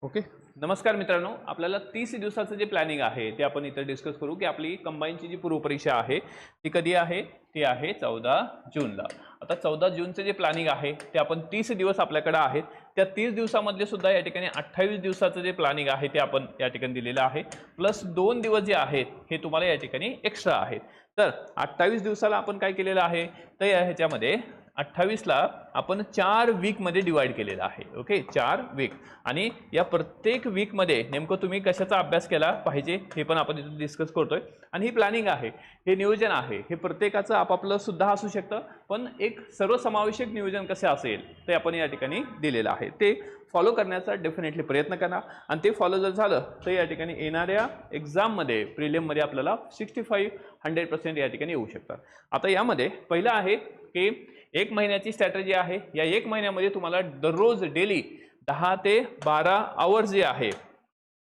Okay. नमस्कार मित्रांनो, आपल्याला 30 दिवसाचं जे प्लॅनिंग आहे ते आपण इथे डिस्कस करू की आपली कंबाईनची जी पूर्वपरीक्षा आहे ती कधी आहे. ती आहे 14 जूनला. आता 14 जूनचे जे प्लॅनिंग आहे ते आपण 30 दिवस आपल्याकडे आहेत. त्या 30 दिवसामधले सुद्धा या ठिकाणी 28 दिवसाचं जे प्लॅनिंग आहे ते आपण या ठिकाणी दिलेलं आहे, प्लस 2 दिवस जे आहेत हे तुम्हाला या ठिकाणी एक्स्ट्रा आहेत. तर 28 दिवसाला आपण काय केलेलं आहे, तर ह्याच्यामध्ये 28 ला आपण 4 वीक मध्ये डिवाइड केलेला आहे. Okay, 4 week. आणि या प्रत्येक वीक मध्ये नेमकं तुम्ही कशाचा अभ्यास केला पाहिजे हे पण आपण इथे डिस्कस करतोय. आणि ही प्लॅनिंग आहे, हे नियोजन आहे, हे प्रत्येकाचं आपापलं सुद्धा असू शकतं, पण एक सर्वसमावेशक नियोजन कसे असेल ते आपण या ठिकाणी दिलेलं आहे. ते फॉलो करण्याचा डेफिनेटली प्रयत्न करा. आणि ते फॉलो जर झालं तर या ठिकाणी येणाऱ्या एक्झाममध्ये प्रिलिममध्ये आपल्याला 65-100% या ठिकाणी येऊ शकतात. आता यामध्ये पहिलं आहे की 1 महिन्याची स्ट्रॅटेजी आहे. या 1 महिन्यामध्ये तुम्हाला दररोज डेली 10 ते 12 आवर्स जे आहे,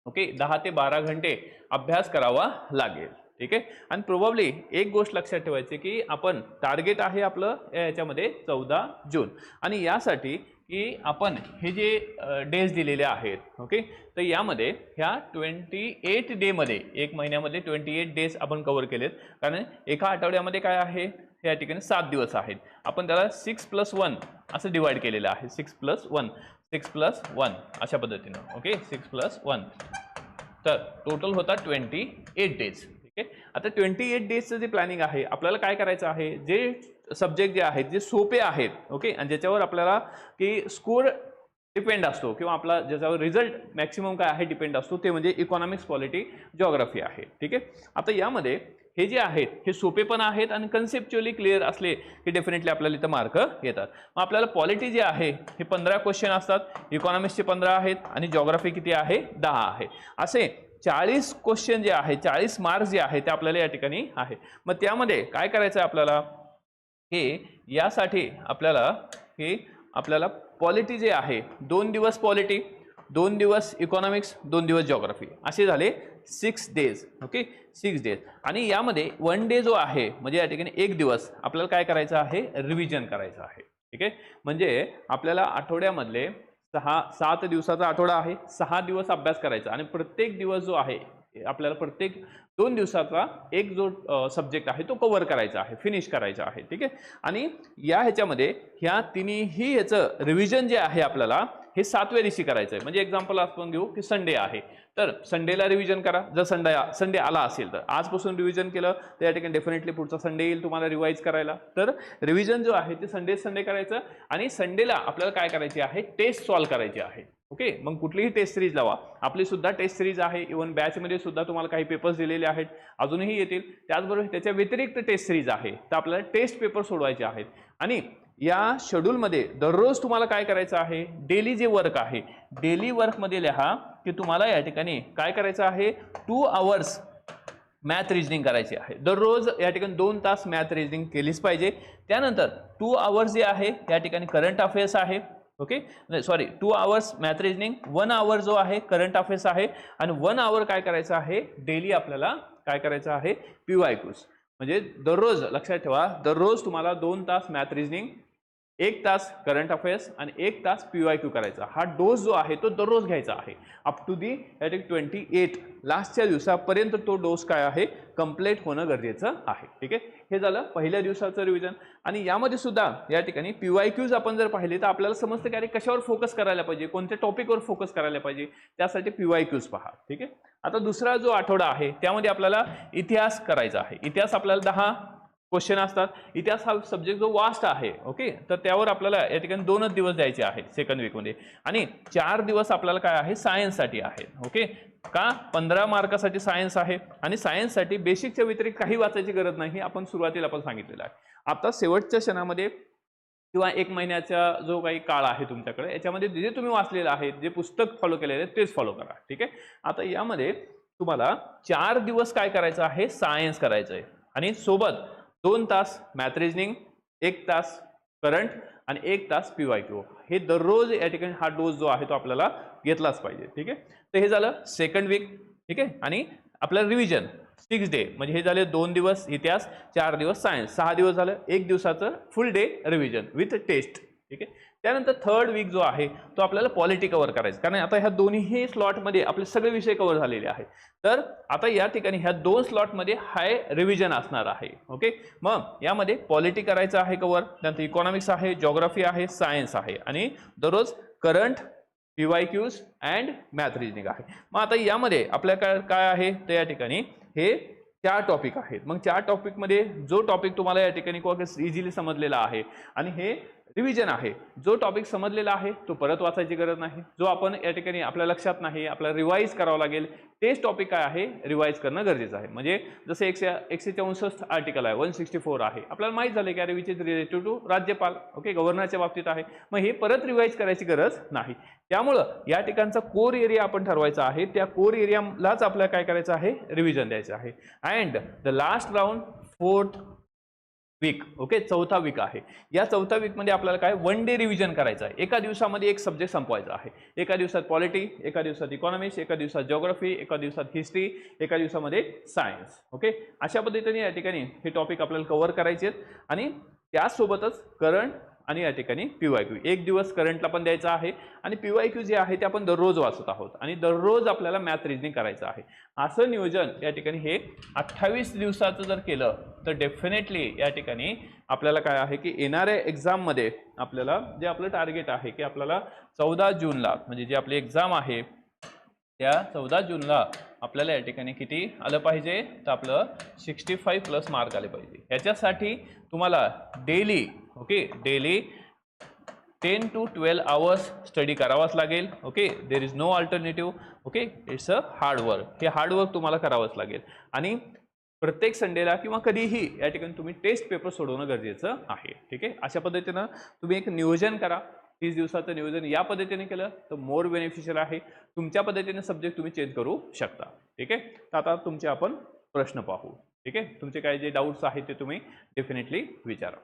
ओके, 10 ते 12 घंटे अभ्यास करावा लागेल. ठीक आहे. आणि प्रोबॅबली एक गोष्ट लक्षात ठेवायची की आपण टार्गेट आहे आपलं याच्यामध्ये 14 जून. आणि यासाठी की आपण हे जे डेज दिलेले आहेत, ओके, तर यामध्ये ह्या 28 डे मध्ये 1 महिन्यामध्ये 28 डेज आपण कव्हर केलेत. कारण एका आठवड्यामध्ये काय आहे, या ठिकाणी 7 दिवस आहेत. आपण त्याला 6+1 असं डिवाइड केलेलं आहे. 6+1 अशा पद्धतीनं. ओके, 6+1 तर टोटल होता 28 डेज. ठीक आहे. आता 28 डेजचं जे प्लॅनिंग आहे आपल्याला काय करायचं आहे, जे सब्जेक्ट जे आहेत जे सोपे आहेत, ओके, आणि ज्याच्यावर आपल्याला की स्कोर डिपेंड असतो किंवा आपला ज्याच्यावर रिझल्ट मॅक्सिमम काय आहे डिपेंड असतो, ते म्हणजे इकॉनॉमिक्स, पॉलिटी, जिओग्राफी आहे. ठीक आहे. आता यामध्ये हे जे आहेत हे सोपे पण आहेत आणि कन्सेप्च्युअली क्लिअर असले की डेफिनेटली आपल्याला इथं मार्क येतात. मग आपल्याला पॉलिटी जे आहे हे 15 क्वेश्चन असतात, इकॉनॉमिक्सचे 15 आहेत आणि जिओग्राफी किती आहे, 10 आहे. असे 40 क्वेश्चन जे आहे, 40 मार्क्स जे आहे ते आपल्याला या ठिकाणी आहे. मग त्यामध्ये काय करायचं आहे आपल्याला, हे यासाठी आपल्याला पॉलिटी जे आहे 2 दिवस पॉलिटी, 2 दिवस इकॉनॉमिक्स, 2 दिवस जिओग्राफी, असे झाले 6 डेज. Okay, 6 days. आणि यामध्ये 1 डे जो आहे म्हणजे या ठिकाणी 1 दिवस आपल्याला काय करायचं आहे, रिव्हिजन करायचं आहे. ठीक आहे. म्हणजे आपल्याला आठवड्यामधले 7 दिवसाचा आठवडा आहे, 6 दिवस अभ्यास करायचा आणि प्रत्येक दिवस जो आहे आपल्याला प्रत्येक 2 दिवसाचा एक जो सब्जेक्ट आहे तो कव्हर करायचा आहे, फिनिश करायचा आहे. ठीक आहे. आणि या ह्याच्यामध्ये ह्या तिन्ही ह्याचं रिव्हिजन जे आहे आपल्याला हे 7व्या दिवशी करायचं आहे. म्हणजे एक्झाम्पल आपण घेऊ की संडे आहे, तर संडेला रिव्हिजन करा. जर संडे आला असेल तर आजपासून रिव्हिजन केलं तर या ठिकाणी डेफिनेटली पुढचा संडे येईल तुम्हाला रिवाईज करायला. तर रिव्हिजन जो आहे ते संडे करायचं. आणि संडेला आपल्याला काय करायची आहे, टेस्ट सॉल्व्ह करायची आहे. ओके, मग कुठलीही टेस्ट सिरीज लावा. आपली सुद्धा टेस्ट सिरीज आहे, इव्हन बॅचमध्ये सुद्धा तुम्हाला काही पेपर्स दिलेले आहेत, अजूनही येतील. त्याचबरोबर त्याच्या व्यतिरिक्त टेस्ट सिरीज आहे, तर आपल्याला टेस्ट पेपर सोडवायचे आहेत. आणि या शेड्यूलमध्ये दररोज तुम्हाला काय करायचं आहे, डेली जे वर्क आहे डेली वर्कमध्ये लिहा की तुम्हाला या ठिकाणी काय करायचं आहे, 2 आवर्स मॅथ रिजनिंग करायची आहे. दररोज या ठिकाणी 2 तास मॅथ रिजनिंग केलीच पाहिजे. त्यानंतर 2 आवर्स जे आहे या ठिकाणी करंट अफेअर्स आहे. Okay, sorry, 2 hours math reasoning, 1 आवर जो आहे करंट अफेअर्स आहे. आणि 1 आवर काय करायचं आहे, डेली आपल्याला काय करायचं आहे, PYQs. म्हणजे दररोज लक्षात ठेवा, दररोज तुम्हाला 2 तास मॅथ रिजनिंग, 1 तास करंट अफेअर्स आणि 1 तास PYQ करायचा. हा डोस जो आहे तो दररोज घ्यायचा आहे अप टू दी 28 लास्टच्या दिवसापर्यंत. तो डोस काय आहे, कंप्लीट होणं गरजेचं आहे. ठीक आहे. हे झालं पहिल्या दिवसाचं रिव्हिजन. आणि यामध्ये सुद्धा या ठिकाणी PYQs आपण जर पाहिले तर आपल्याला समजतं की अरे कशावर फोकस करायला पाहिजे, कोणत्या टॉपिकवर फोकस करायला पाहिजे, त्यासाठी PYQs पहा. ठीक आहे. आता दुसरा जो आठवडा आहे त्यामध्ये आपल्याला इतिहास करायचा आहे. इतिहास आपल्याला 10 क्वेश्चन असतात. इतिहास हा सब्जेक्ट जो वास्ट आहे, ओके, तर त्यावर आपल्याला या ठिकाणी 2च दिवस द्यायचे आहेत सेकंड वीकमध्ये. आणि 4 दिवस आपल्याला काय आहे, सायन्ससाठी आहेत. ओके, का 15 मार्कासाठी सायन्स आहे. आणि सायन्ससाठी बेसिकच्या व्यतिरिक्त काही वाचायची गरज नाही, आपण सुरुवातीला पण सांगितलेलं आहे. आता शेवटच्या क्षणामध्ये किंवा 1 महिन्याचा जो काही काळ आहे तुमच्याकडे, याच्यामध्ये जे तुम्ही वाचलेलं आहे, जे पुस्तक फॉलो केलेलं आहे तेच फॉलो करा. ठीक आहे. आता यामध्ये तुम्हाला 4 दिवस काय करायचं आहे, सायन्स करायचं आहे. आणि सोबत 2 तास मॅथ रिजनिंग, 1 तास करंट आणि 1 तास PYQ. हे दररोज या ठिकाणी हा डोस जो आहे तो आपल्याला घेतलाच पाहिजे. ठीक आहे. तर हे झालं सेकंड वीक. ठीक आहे. आणि आपलं रिव्हिजन 6 डे म्हणजे हे झाले 2 दिवस इतिहास, 4 दिवस सायन्स, 6 दिवस झालं. 1 दिवसाचं full day revision with test. ठीक आहे. त्यानंतर थर्ड वीक जो आहे तो आपल्याला पॉलिटी कव्हर करायचा, कारण आता ह्या दोन्ही स्लॉटमध्ये आपले सगळे विषय कव्हर झालेले आहेत. तर आता या ठिकाणी ह्या 2 स्लॉटमध्ये हाय रिव्हिजन असणार आहे. ओके, मग यामध्ये पॉलिटी करायचं आहे कव्हर, त्यानंतर इकॉनॉमिक्स आहे, जिओग्राफी आहे, सायन्स आहे आणि दररोज current, PYQs and math reasoning आहे. मग आता यामध्ये आपल्याकडे काय आहे तर या ठिकाणी हे 4 टॉपिक आहेत. मग 4 टॉपिकमध्ये जो टॉपिक तुम्हाला या ठिकाणी इझिली समजलेला आहे आणि हे रिव्हिजन आहे, जो टॉपिक समजलेला आहे तो परत वाचायची गरज नाही, जो आपण या ठिकाणी आपल्या लक्षात नाही आपल्याला रिवाईज करावं लागेल तेच टॉपिक काय आहे रिवाईज करणं गरजेचं आहे. म्हणजे जसं 164 आर्टिकल आहे, 164 आहे, आपल्याला माहित झालं की अरे विच इज रिलेटेड टू राज्यपाल, ओके, गव्हर्नरच्या बाबतीत आहे, मग हे परत रिवाईज करायची गरज नाही. त्यामुळं या ठिकाणचा कोर एरिया आपण ठरवायचा आहे, त्या कोर एरियालाच आपल्याला काय करायचं आहे रिव्हिजन द्यायचं आहे. And the last round 4th week, okay, 4था वीक आहे. या 4थ्या वीकमध्ये आपल्याला काय 1 डे रिव्हिजन करायचं आहे. एका दिवसामध्ये एक सब्जेक्ट संपवायचा आहे. एका दिवसात पॉलिटी, एका दिवसात इकॉनॉमिक्स, एका दिवसात जिओग्राफी, एका दिवसात हिस्ट्री, एका दिवसामध्ये सायन्स. ओके, अशा पद्धतीने या ठिकाणी हे टॉपिक आपल्याला कव्हर करायचे आहेत आणि त्यासोबतच करंट आणि या ठिकाणी PYQ. एक दिवस करंटला पण द्यायचा आहे आणि PYQ जे आहे ते आपण दररोज वाचत आहोत आणि दररोज आपल्याला मॅथ रिजनिंग करायचं आहे. असं नियोजन या ठिकाणी हे 28 दिवसाचं जर केलं तर डेफिनेटली या ठिकाणी आपल्याला काय आहे की येणाऱ्या एक्झाममध्ये आपल्याला जे आपलं टार्गेट आहे की आपल्याला 14 जूनला म्हणजे जे आपली एक्झाम आहे त्या 14 जूनला आपल्याला या ठिकाणी किती आलं पाहिजे तर आपलं 65+ मार्क आले पाहिजे. याच्यासाठी तुम्हाला daily, okay, daily 10 to 12 hours study करावाच लागेल. Okay, there is no alternative. Okay, it's a hard work. हे हार्डवर्क तुम्हाला करावंच लागेल आणि प्रत्येक संडेला किंवा कधीही या ठिकाणी तुम्ही टेस्ट पेपर सोडवणं गरजेचं आहे. ठीक आहे, अशा पद्धतीनं तुम्ही एक नियोजन करा. 30 दिवसाचं नियोजन या पद्धतीने केलं तर मोर बेनिफिशियल आहे. तुमच्या पद्धतीने सब्जेक्ट तुम्ही चेंज करू शकता. ठीक आहे, तर आता तुमचे आपण प्रश्न पाहू. ठीक आहे, तुमचे काय जे डाऊट्स आहेत ते तुम्ही डेफिनेटली विचारा.